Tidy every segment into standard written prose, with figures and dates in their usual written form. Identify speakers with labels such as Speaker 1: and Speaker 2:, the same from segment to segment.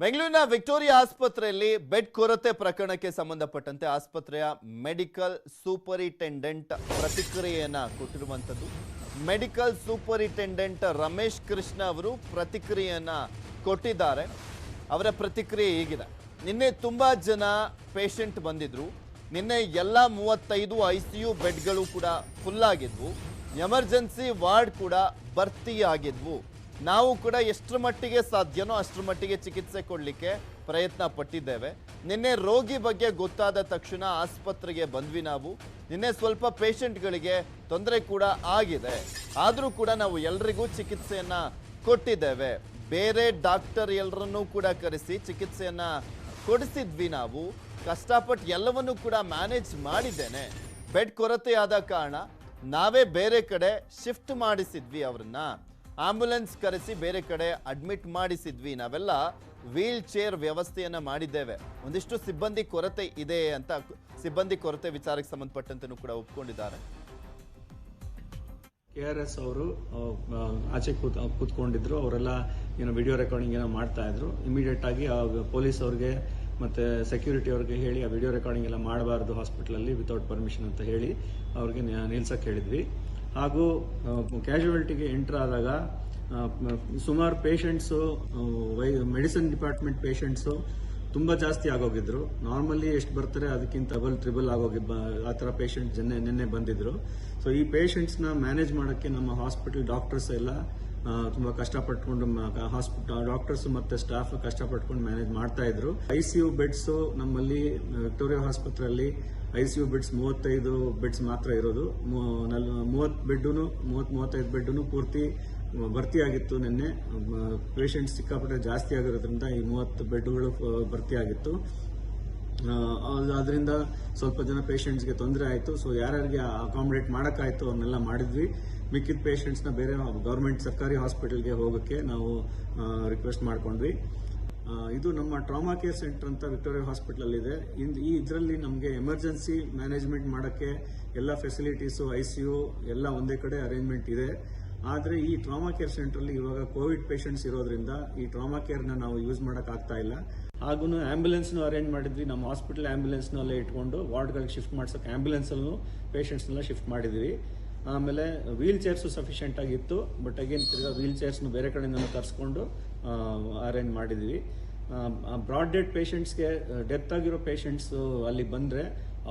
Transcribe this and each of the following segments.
Speaker 1: ಬೆಂಗಳೂರಿನ ವಿಕ್ಟೋರಿಯಾ ಆಸ್ಪತ್ರೆಯಲ್ಲಿ ಬೆಡ್ ಕೊರತೆ ಪ್ರಕರಣಕ್ಕೆ ಸಂಬಂಧಪಟ್ಟಂತೆ ಆಸ್ಪತ್ರೆಯ ಮೆಡಿಕಲ್ ಸೂಪರಿಂಟೆಂಡೆಂಟ್ ಪ್ರತಿಕ್ರಿಯೆಯನ್ನ ಕೊಟ್ಟಿರುವಂತದ್ದು. ಮೆಡಿಕಲ್ ಸೂಪರಿಂಟೆಂಡೆಂಟ್ ರಮೇಶ್ ಕೃಷ್ಣ ಅವರು ಪ್ರತಿಕ್ರಿಯೆಯನ್ನ ಕೊಟ್ಟಿದ್ದಾರೆ. ಅವರ ಪ್ರತಿಕ್ರಿಯೆ ಹೀಗಿದೆ. ನಿನ್ನೆ ತುಂಬಾ ಜನ ಪೇಷಂಟ್ ಬಂದಿದ್ರು. ನಿನ್ನೆ ಎಲ್ಲ 35 ಐಸಿಯು ಬೆಡ್ಗಳು ಕೂಡ ಫುಲ್ ಆಗಿದ್ವು. ಎಮರ್ಜೆನ್ಸಿ ವಾರ್ಡ್ ಕೂಡ ಭರ್ತಿಯಾಗಿದ್ವು. ನಾವು ಕೂಡ ಎಷ್ಟರ ಮಟ್ಟಿಗೆ ಸಾಧ್ಯನೋ ಅಷ್ಟರ ಮಟ್ಟಿಗೆ ಚಿಕಿತ್ಸೆ ಕೊಡಲಿಕ್ಕೆ ಪ್ರಯತ್ನ ಪಟ್ಟಿದ್ದೇವೆ. ನಿನ್ನೆ ರೋಗಿ ಬಗ್ಗೆ ಗೊತ್ತಾದ ತಕ್ಷಣ ಆಸ್ಪತ್ರೆಗೆ ಬಂದ್ವಿ ನಾವು. ನಿನ್ನೆ ಸ್ವಲ್ಪ ಪೇಷಂಟ್ಗಳಿಗೆ ತೊಂದರೆ ಕೂಡ ಆಗಿದೆ. ಆದರೂ ಕೂಡ ನಾವು ಎಲ್ರಿಗೂ ಚಿಕಿತ್ಸೆಯನ್ನ ಕೊಟ್ಟಿದ್ದೇವೆ. ಬೇರೆ ಡಾಕ್ಟರ್ ಎಲ್ಲರನ್ನೂ ಕೂಡ ಕರೆಸಿ ಚಿಕಿತ್ಸೆಯನ್ನ ಕೊಡಿಸಿದ್ವಿ. ನಾವು ಕಷ್ಟಪಟ್ಟು ಎಲ್ಲವನ್ನೂ ಕೂಡ ಮ್ಯಾನೇಜ್ ಮಾಡಿದ್ದೇನೆ. ಬೆಡ್ ಕೊರತೆಯಾದ ಕಾರಣ ನಾವೇ ಬೇರೆ ಕಡೆ ಶಿಫ್ಟ್ ಮಾಡಿಸಿದ್ವಿ. ಅವ್ರನ್ನ ಆಂಬ್ಯುಲೆನ್ಸ್ ಕರೆಸಿ ಬೇರೆ ಕಡೆ ಅಡ್ಮಿಟ್ ಮಾಡಿಸಿದ್ವಿ. ನಾವೆಲ್ಲ ವೀಲ್ ಚೇರ್ ವ್ಯವಸ್ಥೆಯನ್ನ ಮಾಡಿದ್ದೇವೆ. ಒಂದಿಷ್ಟು ಸಿಬ್ಬಂದಿ ಕೊರತೆ ಇದೆ ಅಂತ ಸಿಬ್ಬಂದಿ ಕೊರತೆ ವಿಚಾರಕ್ಕೆ ಸಂಬಂಧಪಟ್ಟಂತೆ ಕೂಡ ಒಪ್ಕೊಂಡಿದ್ದಾರೆ.
Speaker 2: KRS ಅವರು ಆಚೆ ಕೂತ್ಕೊಂಡಿದ್ರು. ಅವರೆಲ್ಲ ವಿಡಿಯೋ ರೆಕಾರ್ಡಿಂಗ್ ಏನೋ ಮಾಡ್ತಾ ಇದ್ರು. ಇಮಿಡಿಯೇಟ್ ಆಗಿ ಪೊಲೀಸ್ ಅವ್ರಿಗೆ ಮತ್ತೆ ಸೆಕ್ಯೂರಿಟಿ ಅವ್ರಿಗೆ ಹೇಳಿ ಆ ವಿಡಿಯೋ ರೆಕಾರ್ಡಿಂಗ್ ಎಲ್ಲ ಮಾಡಬಾರ್ದು ಹಾಸ್ಪಿಟಲಲ್ಲಿ ವಿತೌಟ್ ಪರ್ಮಿಷನ್ ಅಂತ ಹೇಳಿ ಅವ್ರಿಗೆ ನಿಲ್ಸಕ್ಕೆ ಹೇಳಿದ್ವಿ. ಹಾಗೂ ಕ್ಯಾಶುಯಾಲಿಟಿಗೆ ಎಂಟರ್ ಆದಾಗ ಸುಮಾರು ಪೇಷಂಟ್ಸು ಮೆಡಿಸಿನ್ ಡಿಪಾರ್ಟ್ಮೆಂಟ್ ಪೇಷಂಟ್ಸು ತುಂಬ ಜಾಸ್ತಿ ಆಗೋಗಿದ್ರು. ನಾರ್ಮಲಿ ಎಷ್ಟು ಬರ್ತಾರೆ ಅದಕ್ಕಿಂತ ಟ್ರಿಬಲ್ ಆಗೋಗಿ ಆ ಥರ ಪೇಷಂಟ್ ನಿನ್ನೆ ಬಂದಿದ್ರು. ಸೊ ಈ ಪೇಷಂಟ್ಸ್ನ ಮ್ಯಾನೇಜ್ ಮಾಡೋಕ್ಕೆ ನಮ್ಮ ಹಾಸ್ಪಿಟಲ್ ಡಾಕ್ಟರ್ಸ್ ಎಲ್ಲ ತುಂಬ ಕಷ್ಟಪಟ್ಕೊಂಡು ಡಾಕ್ಟರ್ಸ್ ಮತ್ತೆ ಸ್ಟಾಫ್ ಕಷ್ಟಪಟ್ಕೊಂಡು ಮ್ಯಾನೇಜ್ ಮಾಡ್ತಾ ಇದ್ರು. ICU ಬೆಡ್ಸ್ ನಮ್ಮಲ್ಲಿ ವಿಕ್ಟೋರಿಯಾ ಆಸ್ಪತ್ರೆಯಲ್ಲಿ ICU ಬೆಡ್ಸ್ 35 ಬೆಡ್ಸ್ ಮಾತ್ರ ಇರೋದು. 35 ಬೆಡ್ನು ಪೂರ್ತಿ ಭರ್ತಿಯಾಗಿತ್ತು. ನಿನ್ನೆ ಪೇಷಂಟ್ಸ್ ಸಿಕ್ಕಾಪಟ್ಟೆ ಜಾಸ್ತಿ ಆಗಿರೋದ್ರಿಂದ ಈ 30 ಬೆಡ್ಗಳು ಭರ್ತಿಯಾಗಿತ್ತು. ಅದರಿಂದ ಸ್ವಲ್ಪ ಜನ ಪೇಷಂಟ್ಸ್ಗೆ ತೊಂದರೆ ಆಯಿತು. ಸೊ ಯಾರ್ಯಾರಿಗೆ ಅಕಾಮಿಡೇಟ್ ಮಾಡೋಕ್ಕಾಯ್ತು ಅವ್ರನ್ನೆಲ್ಲ ಮಾಡಿದ್ವಿ. ಮಿಕ್ಕಿದ ಪೇಷಂಟ್ಸ್ನ ಬೇರೆ ಗೌರ್ಮೆಂಟ್ ಸರ್ಕಾರಿ ಹಾಸ್ಪಿಟಲ್ಗೆ ಹೋಗೋಕ್ಕೆ ನಾವು ರಿಕ್ವೆಸ್ಟ್ ಮಾಡ್ಕೊಂಡ್ವಿ. ಇದು ನಮ್ಮ ಟ್ರಾಮಾ ಕೇರ್ ಸೆಂಟರ್ ಅಂತ ವಿಕ್ಟೋರಿಯಾ ಹಾಸ್ಪಿಟಲ್ ಇದೆ. ಇದರಲ್ಲಿ ನಮಗೆ ಎಮರ್ಜೆನ್ಸಿ ಮ್ಯಾನೇಜ್ಮೆಂಟ್ ಮಾಡೋಕ್ಕೆ ಎಲ್ಲ ಫೆಸಿಲಿಟೀಸು ICU ಎಲ್ಲ ಒಂದೇ ಕಡೆ ಅರೇಂಜ್ಮೆಂಟ್ ಇದೆ. ಆದರೆ ಈ ಟ್ರಾಮಾ ಕೇರ್ ಸೆಂಟರಲ್ಲಿ ಇವಾಗ ಕೋವಿಡ್ ಪೇಷಂಟ್ಸ್ ಇರೋದ್ರಿಂದ ಈ ಟ್ರಾಮಾ ಕೇರ್ನ ನಾವು ಯೂಸ್ ಮಾಡೋಕ್ಕಾಗ್ತಾ ಇಲ್ಲ. ಹಾಗೂ ಆಂಬ್ಯುಲೆನ್ಸ್ನು ಅರೇಂಜ್ ಮಾಡಿದ್ವಿ. ನಮ್ಮ ಹಾಸ್ಪಿಟಲ್ ಆಂಬ್ಯುಲೆನ್ಸ್ನಲ್ಲೇ ಇಟ್ಕೊಂಡು ವಾರ್ಡ್ಗಳಿಗೆ ಶಿಫ್ಟ್ ಮಾಡ್ಸೋಕೆ ಆಂಬ್ಯುಲೆನ್ಸಲ್ಲೂ ಪೇಷಂಟ್ಸ್ನೆಲ್ಲ ಶಿಫ್ಟ್ ಮಾಡಿದ್ವಿ. ಆಮೇಲೆ ವೀಲ್ ಚೇರ್ಸು ಸಫಿಷಿಯೆಂಟ್ ಆಗಿತ್ತು. ಬಟ್ ಅಗೇನ್ ತಿರ್ಗಾ ವೀಲ್ ಚೇರ್ಸ್ನು ಬೇರೆ ಕಡೆಯಿಂದ ತರಿಸ್ಕೊಂಡು ಅರೇಂಜ್ ಮಾಡಿದ್ವಿ. ಬ್ರಾಡ್ ಡೆಡ್ ಪೇಷಂಟ್ಸ್ಗೆ ಡೆತ್ ಆಗಿರೋ ಪೇಷಂಟ್ಸು ಅಲ್ಲಿ ಬಂದರೆ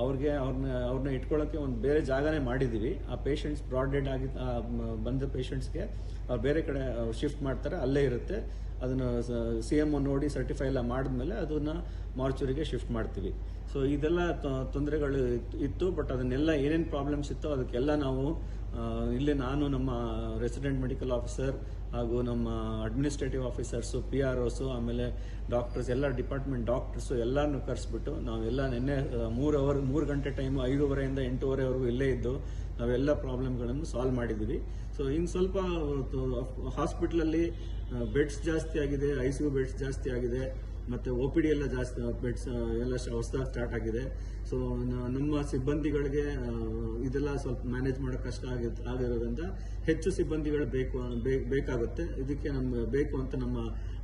Speaker 2: ಅವ್ರನ್ನ ಇಟ್ಕೊಳ್ಳೋಕ್ಕೆ ಒಂದು ಬೇರೆ ಜಾಗನೇ ಮಾಡಿದ್ದೀವಿ. ಆ ಪೇಷಂಟ್ಸ್ ಬ್ರಾಡ್ ಡೆಡ್ ಆಗಿ ಬಂದ ಪೇಷಂಟ್ಸ್ಗೆ ಅವ್ರು ಬೇರೆ ಕಡೆ ಶಿಫ್ಟ್ ಮಾಡ್ತಾರೆ, ಅಲ್ಲೇ ಇರುತ್ತೆ. ಅದನ್ನು CMO ನೋಡಿ ಸರ್ಟಿಫೈ ಎಲ್ಲ ಮಾಡಿದ್ಮೇಲೆ ಅದನ್ನು ಮಾರ್ಚುರಿಗೆ ಶಿಫ್ಟ್ ಮಾಡ್ತೀವಿ. ಸೊ ಇದೆಲ್ಲ ತೊಂದರೆಗಳು ಇತ್ತು. ಬಟ್ ಅದನ್ನೆಲ್ಲ ಏನೇನು ಪ್ರಾಬ್ಲಮ್ಸ್ ಇತ್ತು ಅದಕ್ಕೆಲ್ಲ ನಾವು ಇಲ್ಲಿ ನಾನು ನಮ್ಮ ರೆಸಿಡೆಂಟ್ ಮೆಡಿಕಲ್ ಆಫೀಸರ್ ಹಾಗೂ ನಮ್ಮ ಅಡ್ಮಿನಿಸ್ಟ್ರೇಟಿವ್ ಆಫೀಸರ್ಸು PROಸು ಆಮೇಲೆ ಡಾಕ್ಟರ್ಸ್ ಎಲ್ಲ ಡಿಪಾರ್ಟ್ಮೆಂಟ್ ಡಾಕ್ಟರ್ಸು ಎಲ್ಲರನ್ನು ಕರೆಸ್ಬಿಟ್ಟು ನಾವೆಲ್ಲ ನಿನ್ನೆ 3 ಗಂಟೆ ಟೈಮು 5:30 ಇಂದ 8:30ವರೆಗೂ ಇಲ್ಲೇ ಇದ್ದು ನಾವೆಲ್ಲ ಪ್ರಾಬ್ಲಮ್ಗಳನ್ನು ಸಾಲ್ವ್ ಮಾಡಿದ್ದೀವಿ. ಸೊ ಇನ್ನು ಸ್ವಲ್ಪ ಹಾಸ್ಪಿಟಲಲ್ಲಿ ಬೆಡ್ಸ್ ಜಾಸ್ತಿ ಆಗಿದೆ, ICU ಬೆಡ್ಸ್ ಜಾಸ್ತಿ ಆಗಿದೆ, ಮತ್ತೆ OPD ಎಲ್ಲ ಜಾಸ್ತಿ ಬೆಡ್ಸ್ ಎಲ್ಲ ಹೊಸದಾಗಿ ಸ್ಟಾರ್ಟ್ ಆಗಿದೆ. ಸೊ ನಮ್ಮ ಸಿಬ್ಬಂದಿಗಳಿಗೆ ಇದೆಲ್ಲ ಸ್ವಲ್ಪ ಮ್ಯಾನೇಜ್ ಮಾಡೋಕೆ ಕಷ್ಟ ಆಗಿರೋದ್ರಿಂದ ಹೆಚ್ಚು ಸಿಬ್ಬಂದಿಗಳು ಬೇಕಾಗುತ್ತೆ. ಇದಕ್ಕೆ ನಮ್ಗೆ ಬೇಕು ಅಂತ ನಮ್ಮ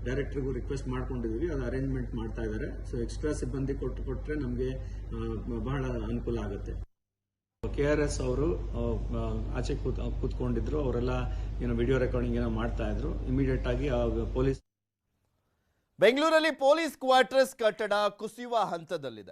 Speaker 2: ಡೈರೆಕ್ಟರ್ಗೂ ರಿಕ್ವೆಸ್ಟ್ ಮಾಡ್ಕೊಂಡಿದ್ದೀವಿ. ಅದು ಅರೇಂಜ್ಮೆಂಟ್ ಮಾಡ್ತಾ ಇದ್ದಾರೆ. ಸೊ ಎಕ್ಸ್ಟ್ರಾ ಸಿಬ್ಬಂದಿ ಕೊಟ್ಟರೆ ನಮಗೆ ಬಹಳ ಅನುಕೂಲ ಆಗುತ್ತೆ. KRS ಅವರು ಆಚೆ ಕೂತ್ಕೊಂಡಿದ್ರು. ಅವರೆಲ್ಲ ವಿಡಿಯೋ ರೆಕಾರ್ಡಿಂಗ್ ಏನೋ ಮಾಡ್ತಾ ಇದ್ರು. ಇಮಿಡಿಯೇಟ್ ಆಗಿ ಪೊಲೀಸ್
Speaker 1: ಬೆಂಗಳೂರಲ್ಲಿ ಪೊಲೀಸ್ ಕ್ವಾರ್ಟರ್ಸ್ ಕಟ್ಟಡ ಕುಸಿಯುವ ಹಂತದಲ್ಲಿದೆ.